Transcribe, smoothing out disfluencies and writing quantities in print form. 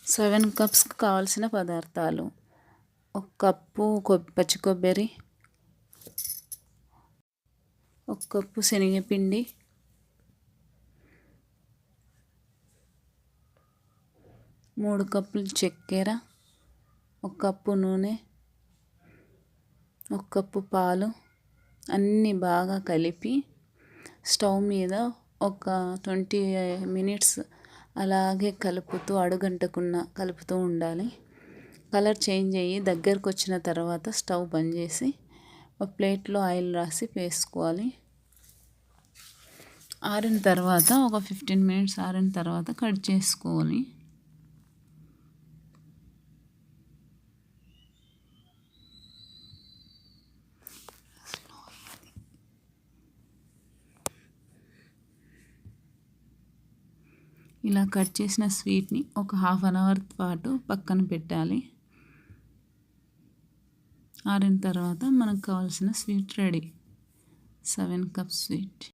7 కప్స్కి కావాల్సిన పదార్థాలు: ఒక కప్పు పచ్చి కొబ్బరి, ఒక కప్పు శనగపిండి, మూడు కప్పులు చక్కెర, ఒక కప్పు నూనె, ఒక కప్పు పాలు అన్నీ బాగా కలిపి స్టవ్ మీద ఒక 20 మినిట్స్ అలాగే కలుపుతూ ఉండాలి. కలర్ చేంజ్ అయ్యి దగ్గరకు వచ్చిన తర్వాత స్టవ్ బంద్ చేసి ఒక ప్లేట్లో ఆయిల్ రాసి వేసుకోవాలి. ఆరిన తర్వాత ఒక 15 మినిట్స్ ఆరిన తర్వాత కట్ చేసుకోవాలి. ఇలా కట్ చేసిన స్వీట్ని ఒక ½ అవర్ పాటు పక్కన పెట్టాలి. ఆరిన తర్వాత మనకు కావాల్సిన స్వీట్ రెడీ. 7 cup sweet.